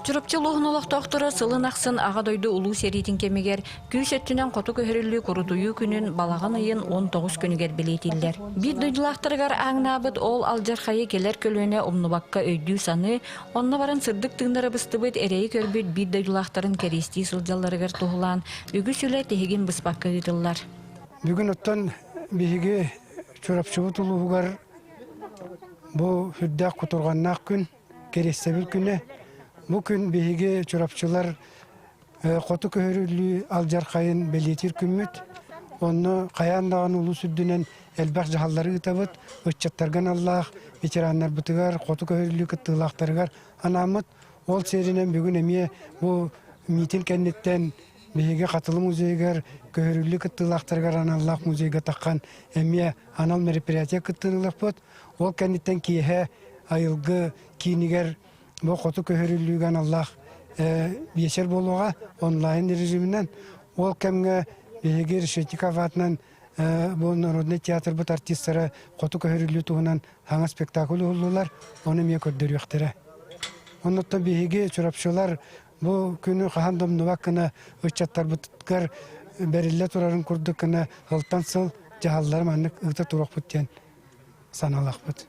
Чурапчы лохнолох тоқтыры сылын ақсын аға дойды улу серитин кемегер, күйс өттінен қоту көһөрүлүү құрутуyu күнін балаған айын 19 күнігер білетілдер. Бид дойдылақтырғар аңнабыт ол алжархайы келер көлөне омнубакка өйдүү саны, онна баран сырдық тыңдары быстыбыт әрейі көрбіт бид дойдылақтарын кәресті сылжаларығар туғылан, үгі сүлі тегін бұспаққа ұйдылар. Бүгін оттан бейге чурапчыбы тұлуғығар бұл хүддақ құтырғаннақ күн, керестебіл күні. Бұл күн бейге чурапчылар Хоту көһөрүү алжархайын белетир күммүт. Оны қаяндаған улу сүрдінен әлбақ жағалары ұтабыт, өтчаттарған Аллах, ветерандар бұтығар, Хоту көһөрүү кыттылақтарығар анамыт. Ол серінен бүгін әме бұл митил кәннеттен бейге қатылы музейгер, көһөрүү кыттылақтарығар Аллах музейге таққан әме анал мероприятия кыттылық бұд. Ол кәннеттен кейе айылғы кейінігер бұл Хоту көһөрүүлүгөн Аллах бешер болуға онлайн режимінен ол кәмге беге решетика ватынан бұл народный театр бұт артисттары Хоту көһөрүүлүү туғынан хаңа спектакль олулар, оны ме көрдір өқтірі. Онытта беге чурапчылар бұл күні қағандым нұваққына өтчаттар бұтқар бәрілі тұрарын күрдікіні ғылттан сыл жағалылар мәнік ұғты тұрақ бұттен саналақ бұт.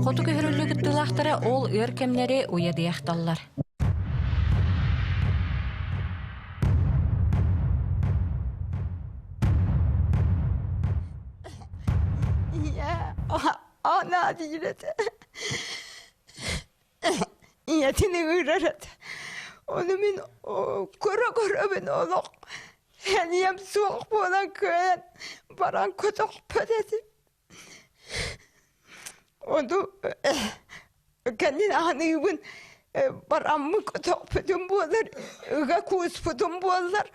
Хоту көһөрүлүү кыттылақтары ол өр кемнери уядыяқталлар. Ana diyilete. İyetini ırarat. Onu min kora ben oluk. Heniyem soğuk bolan köyen. Baran kotok pötesi. Onu kendine hanımın baramı kotok pötüm bolar. Iga kus pötüm bolar.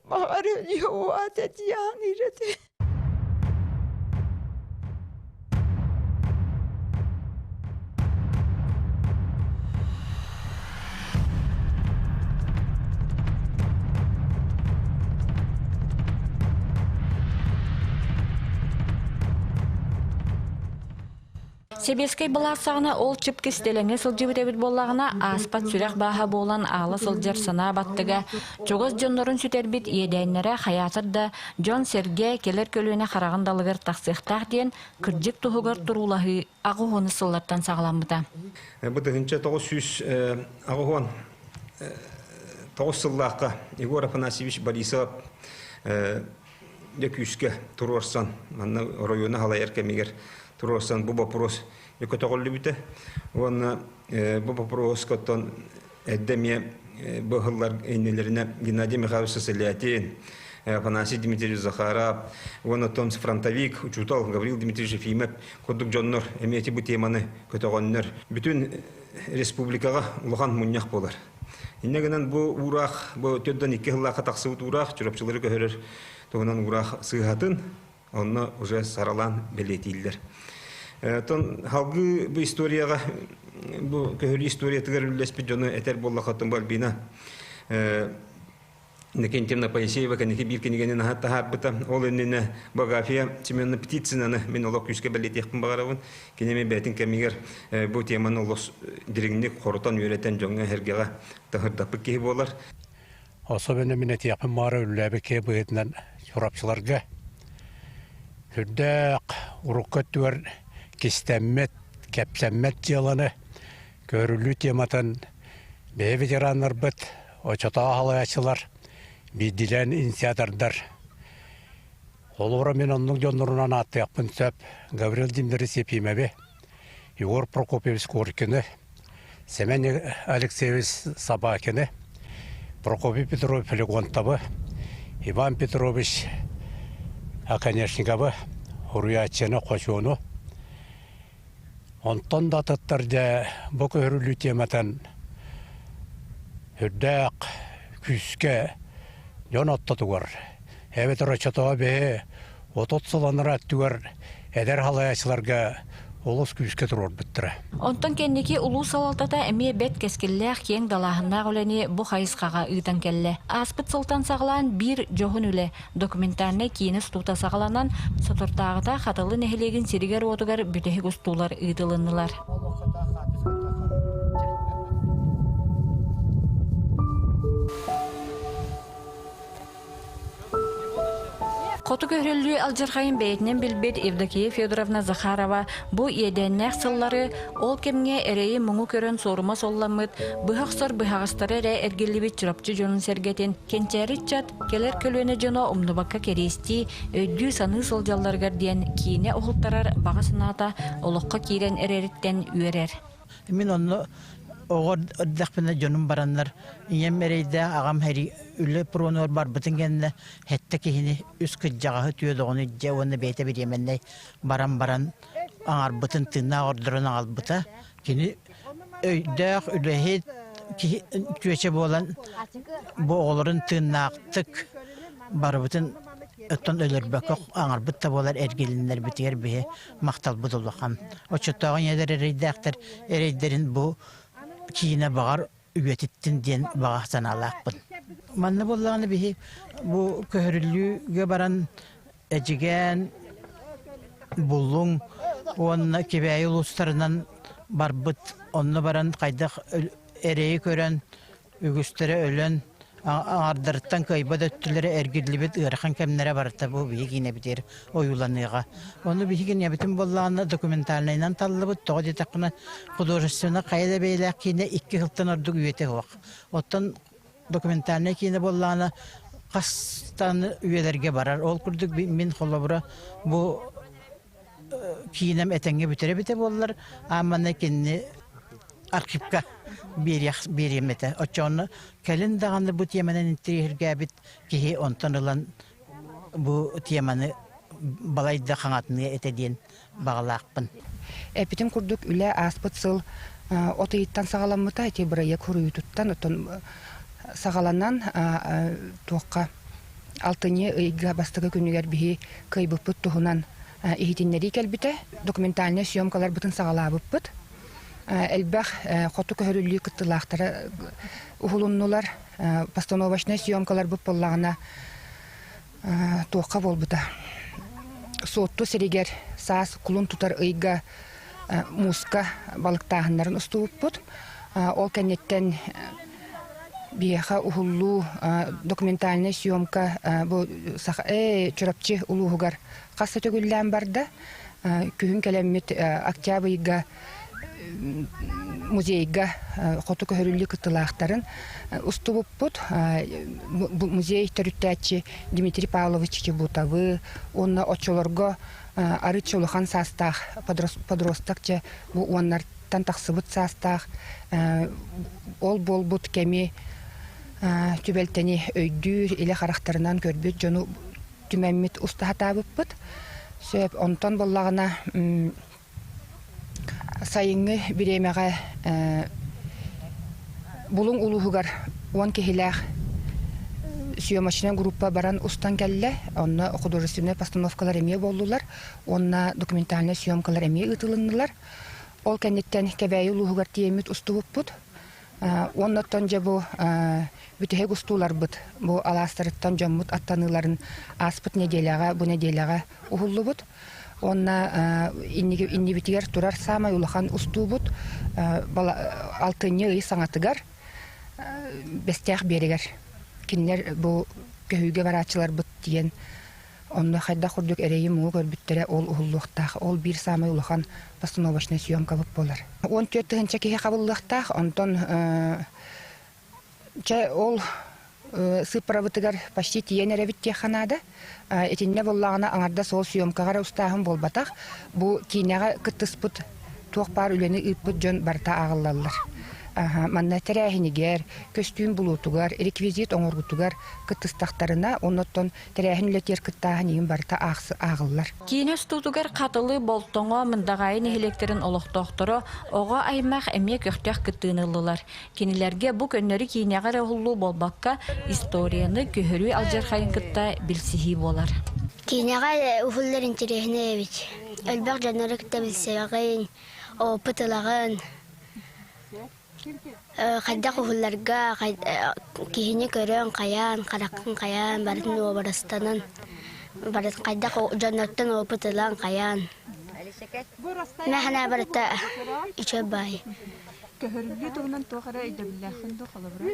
Bakarı yuvat et yanirete. Себескай баласағына ол чып кестелеңе сылжыбыт әбіт болағына аспат сүрек баға болан алы сылжар сына баттыға. Чоғыз жонларын сүтербіт едәйнері хаятырда Джон Серге келер көлуіне қарағындалығыр тақсықтақ ден күрджік тұғығыр тұрулағы ағуғыны сыллардан сағаламыда. Бұдығынша 900 ағуғын 9 сыллаққа Егор Афанасьевич Борисов дөкүйіске тұрорсан, районы халай әркемегер Туросан бұл вопрос екотоғылы біті. Оны бұл вопрос көттен әддеме бұғылар әйнелеріне Геннадий Михайлович Сосолятин, Афанасий Дмитриевич Захаров, оны тон фронтовик, учутал Гаврил Дмитриевич Ефимов, көттік жоннор, әметі бұл теманы көтоғынныр. Бүтін республикаға ұлған мұнияқ болар. Иннегінен бұл ұрақ, бұл төдден 2 ғылаға тақсығыт ұрақ, чурапчылары көхерер тұғынан ұрақ сығатын, оны уже саралан белетейлер. Тон халгы бұл историяға, бұл көһөрі история тігер үллеспі жоны әтер болла қаттың бар бейна. Некен темна Паисеева, кәнеке бір кенегенен ағатта харбыта, ол өніне бағафия Семенна Птицинаны мен олақ күске бәлет еқпін бағарауын, кенеме бәтін кәмегер бұл теманы олық дирегіндік қорытан үйретен жоңға әргеға тағырдапы кейі болар. Особенно мен әті япын мары үлләбі кей бұғытынан чурапчыларға хүрдәқ ұрыққыттуар кестәммет, кәпсәммет жыланы көрілі тематын бей ветеранлар бұд, очата халаячылар, бейділен инсиадардар. Олуыра мен оның жонларынан атты яқпын сөп Гаврил Дмитриевич Ефимове, Егор Прокопьевич Коркины, Семен Алексеевич Собакины, Прокопий Петрович Филигонтовы, Иван Петрович Аконечниковы, Уруячыны Қошуыны. Онтон да тұттарды бұл көһөрүлүү тематын үрдәк күске жон оттатуғар. Әбет ұрачатуға бе отот сыланыр аттуғар әдер халаячыларға олос күйіске тұрор бүттірі. Онтон кеннеки улуу салалтата эми бет кескиллээх кең далаахыннаах үлени бу хайыскага ыытан келле. Аспыт сылтан сагалаан бир жохун үле документарны кийинес тута сагаланан сотуртаагыта хатылы нехилегин сиригер отугар бүтеһи густуулар ыытылыннылар. Хоту көһөрөлүү алжырхайын бэйэтинен билбит Евдокия Федоровна Захарова бу иеденнээх сыллары ол кемге эрейи муңу көрөн сорума солламыт, быхақсар быхағыстары эрэ эргилибит чурапчы жонун сергетин, кенчәрит чат келер көлөне жоно умнубакка керести өйдүү саны сылжалларгар диен кийине оғылтарар баға сынаата олоққа кирен эрериттен үйерер. Мен онны оғыр дақпына жонун баранлар, ием эрейді ағам хэри үлі пронор бар бұтынгенне хетті кейіні үскі жағағы түйедіғыны жауыны бейті беременне баран аңар бұтын тынна ордырын ағал бұта. Кені өйдіғ үліхет түйече болан бұл оғылырын тыннақтық бар бұтын өттен өлір бәкіқ аңар бұтта болар әргелінлер бітігер бейе мақтал бұдылуған. Очыттағын едер әрейдерін бұл кейіне бағар үйетіттін ден бағақтан алақпын. Манны боллағаны бейі бұл көһөрүлүүгө баран әжіген бұллың онына кебәйі ұлыстарынан барбыт, онына баран қайдақ әрейі көрен, үгістері өлен, ардырыттан көйбад өттілері әргірлібет ұйрақан кәмнері барыта бұл бейі кейіне бітер ойуланыға. Оны бейі кейіне бітін боллағаны документалынайынан талылы бұд, тоғы детақына художествена қайда бейләк кейіне 2 жылтан ордық үйеті оқ. Оттан документальный кейіне боллағаны қастаны үйелерге барар. Ол күрдік мен қолабыра бұл кейінем әтенге бүтере болылар. Аманы кейіне архивка береметі. Очоны кәлін дағаны бұл теманын интерьерге бит кейі онтан ұлан бұл теманы балайды қаңатыны әтеден бағалақпын. Әпітім күрдік үлі аспыт сыл отыйыттан сағаламыта әте бірайы көрі тұттан сағаланан туаққа алтыне ыйга бастығы күнігер бігі көйбіппіт тұғынан ихитиннери кәлбіті документальный съемкалар бұтын сағалабыппыт. Әлбәқ Хоту көһөрүлүү кыттылақтары ұғылыннулар постановочный съемкалар бұп боллағына туаққа болбыта. Сотту серегер саас кулун тутар ыйга муска балықтағынларын ұстуыппыт. Ол кәнеттен бияха ухуллу документальный съемка Чурапчы улуғығар қасы төгіллән барды. Күхін кәлеммет октябрьга музейга Хоту көһөрүлүү кыттылақтарын ұстуыппыт. Музей төрүттәчі Дмитрий Павлович Чебутовы, онна очолорго ары чолухан састах подростакча бу оннартан тақсыбыт састах ол болбут кеми түбелтени өйдүр иле характарынан көрбүт жону түмәммит устахатабыппыт. Сөп онтон боллагына сайыңы биремеге булуң улугар 10 кихилах съемочная группа баран устан келле, онна художественные постановкалар эме болдулар, онна документальный съемкалар эме ытылыннылар. Ол кеннеттен кебәйі улугар тиемит устубуппут. Оннаттан же бу бүтеге устулар бут. Бу аластырыттан жоммут аттаныларын аспыт неделяга, бу неделяга ухуллубут. Онна инни битигер турар самай улахан устубут. Алтыны саңатыгар бестях берегер. Кинлер бу көһүгө барачылар бут диен. Онна хайда курдук эрейи муу көрбүттөрө ол ухуллуктах, ол бир самай улахан постановочный съемка бут болар. 14-нче кеге кабыллыктах, онтон ол сыпправытыгар почти тиенеребит теханада. Этинне боллагына аңарда сол съемкага устахын болбатах. Бу кинега кыттыспыт туак бар үлени ыппыт жон барта агыллалар. Манна терәһинигер, костюм булутугар, реквизит оңоргутугар кыттыстактарына оннотон терәһинле тер кыттаһын барта агыллар. Кинес тутугар катылы болтоңо мындагайын электерин олохтохторо ого аймак эме көктөх кыттыыныллар. Кинилерге бу көннөрү кинегер олуу болбакка историяны көһөрүү алжархайын кытта билсихи болар. Кинега ухуллар интересне бит. Элбак жанарык та билсегин, опытылагын. Кайда ухулларга кийине көрөн каян, каракын каян, барын обрастанын. Барын кайда жанаттан опытылан каян. Мәхнә барта ичебай. Көһөрүлү тугунан тугара идебилляхын до халабра.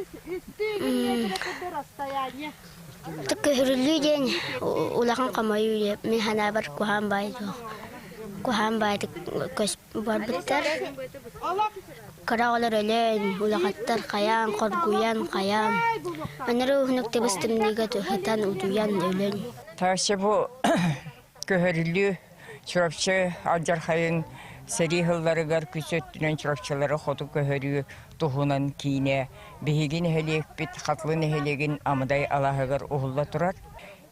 Көһөрүлү ден улахан камайы мәхнә бар кухан бай. Кухан бай көс бар биттер. Карагалар элен, улахаттар каян, коргуян каян. Анары ухнук тебестимнеге тохтан удуян элен. Ташыбу көһөрүлү Чурапчы алжархайын сәрихылларыгар күсөттүнен чурапчылары Хоту көһөрүү тухунан кийне бихигин хелек бит хатлын хелегин амыдай алахыгар ухулла турар.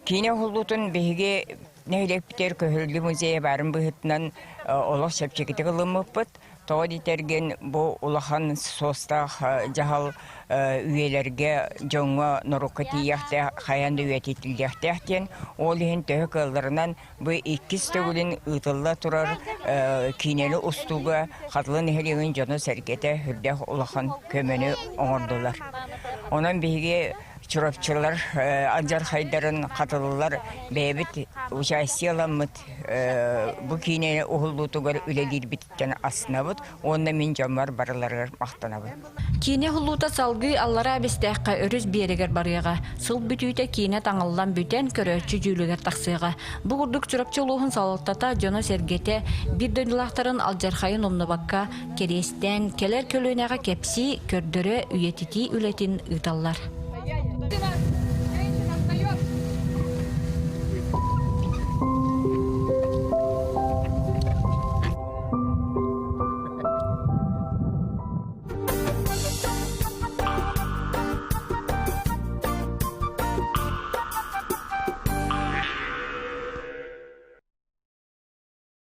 Кийне хуллутун бихиге нехелек битер көһөрүлү музейе барын быхытынан олох сепчекити кылымыппыт. Тоодитерген бу улахан состах жахал үйелерге жоңга норукка тияхте хаянды үйетитилдехтехтен ол ихин төһө кылларынан бу иккис төгүлүн ытылла турар кинели устуга хатлын хелеген жону серкете хүрдэх улахан көмөнү оңордулар. Онан биге Чурапчылар алжар хайдарын катылылар бэбит участияламыт бу кинени ухуллутугар үлелир биттен аснабыт онда мен жамар барыларыр мактанабыт. Кине хуллута салгы аллара абистәкка өрүс берегер барыга. Сыл бүтүйтә кине таңыллан бүтән көрөчү жүлүгер таксыга. Бу гурдук чурапчылыгын салыктата жона сергете бир дөнлактарын алжархайын омнабакка керестен келер көлөнәгә кепси көрдөрө үйетити үлетин ыталлар.